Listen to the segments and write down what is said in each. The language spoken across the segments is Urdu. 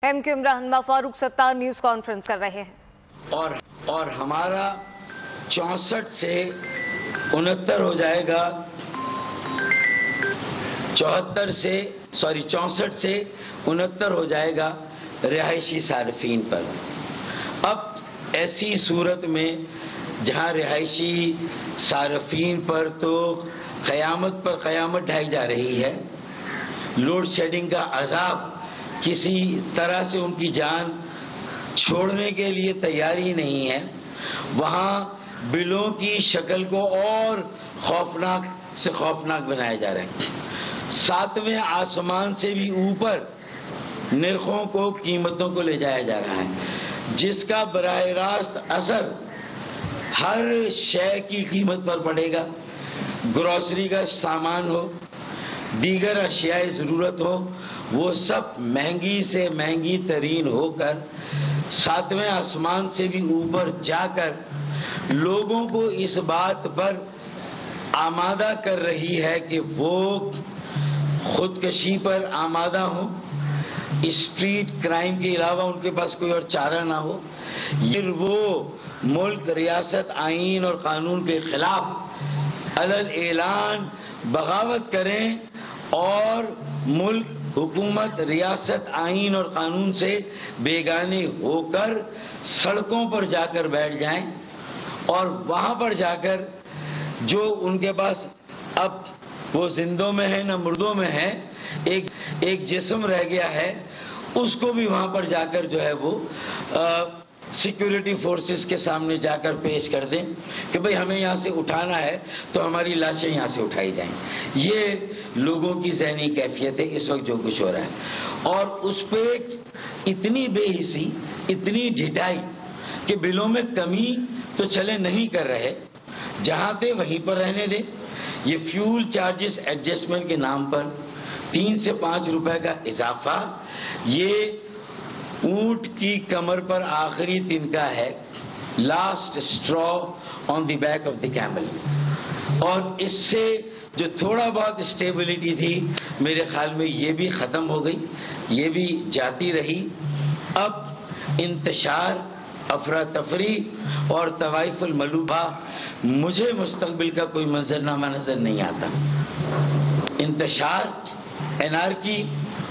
ایم کیو ایم رہنما فاروق ستار نیوز کانفرنس کر رہے ہیں اور ہمارا 64 سے 69 ہو جائے گا، 64 سے 69 ہو جائے گا رہائشی صارفین پر۔ اب ایسی صورت میں جہاں رہائشی صارفین پر تو قیامت پر قیامت ڈھائی جا رہی ہے، لوڈ شیڈنگ کا عذاب کسی طرح سے ان کی جان چھوڑنے کے لیے تیاری نہیں ہے، وہاں بلوں کی شکل کو اور خوفناک سے خوفناک بنایا جا رہا ہے۔ 7ویں آسمان سے بھی اوپر نرخوں کو، قیمتوں کو لے جایا جا رہا ہے، جس کا براہ راست اثر ہر شے کی قیمت پر پڑے گا۔ گروسری کا سامان ہو، دیگر اشیاء ضرورت ہو، وہ سب مہنگی سے مہنگی ترین ہو کر 7ویں آسمان سے بھی اوپر جا کر لوگوں کو اس بات پر آمادہ کر رہی ہے کہ وہ خودکشی پر آمادہ ہوں، اسٹریٹ کرائم کے علاوہ ان کے پاس کوئی اور چارہ نہ ہو، یہ وہ ملک ریاست آئین اور قانون کے خلاف علل اعلان بغاوت کریں اور ملک حکومت ریاست آئین اور قانون سے بیگانے ہو کر سڑکوں پر جا کر بیٹھ جائیں، اور وہاں پر جا کر جو ان کے پاس اب وہ زندوں میں ہے نہ مردوں میں ہے، ایک جسم رہ گیا ہے، اس کو بھی وہاں پر جا کر جو ہے وہ سیکیورٹی فورسز کے سامنے جا کر پیش کر دیں کہ بھئی ہمیں یہاں سے اٹھانا ہے تو ہماری لاشیں یہاں سے اٹھائی جائیں۔ یہ لوگوں کی ذہنی کیفیت ہے اس وقت جو کچھ ہو رہا ہے، اور اس پہ اتنی بے حسی، اتنی ڈھٹائی کہ بلوں میں کمی تو چلے نہیں کر رہے، جہاں تھے وہیں پر رہنے دیں۔ یہ فیول چارجز ایڈجسٹمنٹ کے نام پر 3 سے 5 روپے کا اضافہ، یہ اونٹ کی کمر پر آخری تنکا ہے، last extra on the back of the camel, اور اس سے جو تھوڑا بہت اسٹیبلٹی تھی میرے خیال میں یہ بھی ختم ہو گئی، یہ بھی جاتی رہی۔ اب انتشار، افراتفری اور طوائف الملوبہ، مجھے مستقبل کا کوئی منظرنامہ نظر نہیں آتا۔ انتشار، انارکی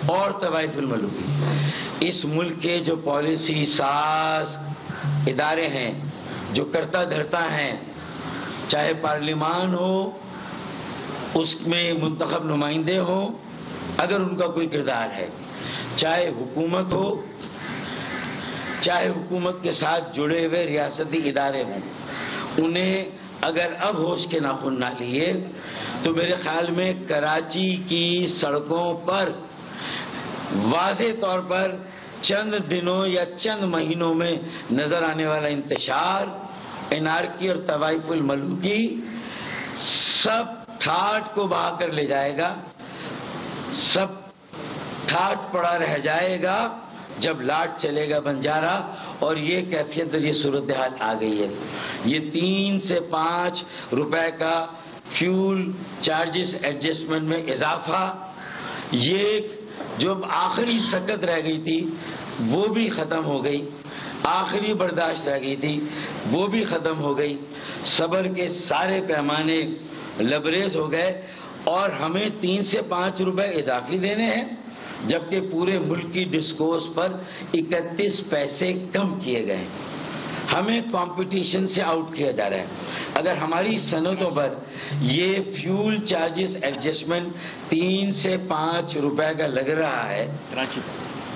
اور طوائف الملوبی، اس ملک کے جو پالیسی ساز ادارے ہیں، جو کرتا دھرتا ہیں، چاہے پارلیمان ہو، اس میں منتخب نمائندے ہوں اگر ان کا کوئی کردار ہے، چاہے حکومت ہو، چاہے حکومت کے ساتھ جڑے ہوئے ریاستی ادارے ہوں، انہیں اگر اب ہوش کے ناخن نہ لیے تو میرے خیال میں کراچی کی سڑکوں پر واضح طور پر چند دنوں یا چند مہینوں میں نظر آنے والا انتشار، انارکی اور طوائف الملوکی سب ٹھاٹ کو بہا کر لے جائے گا، سب ٹھاٹ پڑا رہ جائے گا جب لاٹ چلے گا بنجارہ، اور یہ کیفیت اور یہ صورتحال آ گئی ہے۔ یہ 3 سے 5 روپے کا فیول چارجز ایڈجسٹمنٹ میں اضافہ، یہ جو آخری سکت رہ گئی تھی وہ بھی ختم ہو گئی، آخری برداشت رہ گئی تھی وہ بھی ختم ہو گئی، صبر کے سارے پیمانے لبریز ہو گئے، اور ہمیں 3 سے 5 روپے اضافی دینے ہیں جبکہ پورے ملک کی ڈسکورس پر 31 پیسے کم کیے گئے، ہمیں کمپٹیشن سے آؤٹ کیا جا رہا ہے۔ اگر ہماری صنعتوں پر یہ فیول چارجز ایڈجسٹمنٹ 3 سے 5 روپے کا لگ رہا ہے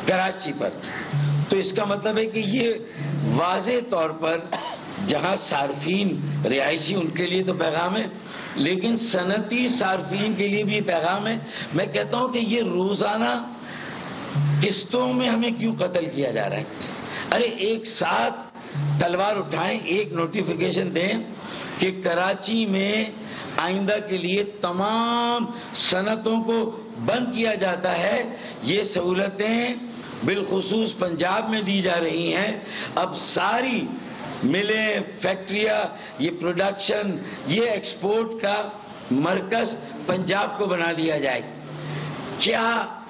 کراچی پر، تو اس کا مطلب ہے کہ یہ واضح طور پر جہاں صارفین رہائشی ان کے لیے تو پیغام ہے، لیکن صنعتی صارفین کے لیے بھی پیغام ہے۔ میں کہتا ہوں کہ یہ روزانہ قسطوں میں ہمیں کیوں قتل کیا جا رہا ہے؟ ارے ایک ساتھ تلوار اٹھائیں، ایک نوٹیفیکیشن دیں کہ کراچی میں آئندہ کے لیے تمام صنعتوں کو بند کیا جاتا ہے۔ یہ سہولتیں بالخصوص پنجاب میں دی جا رہی ہیں، اب ساری ملیں، فیکٹریاں، یہ پروڈکشن، یہ ایکسپورٹ کا مرکز پنجاب کو بنا دیا جائے۔ کیا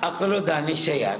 عقل و دانش ہے یار!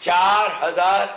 4000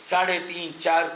3.5-4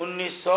1900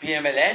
PMLN,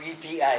PTI,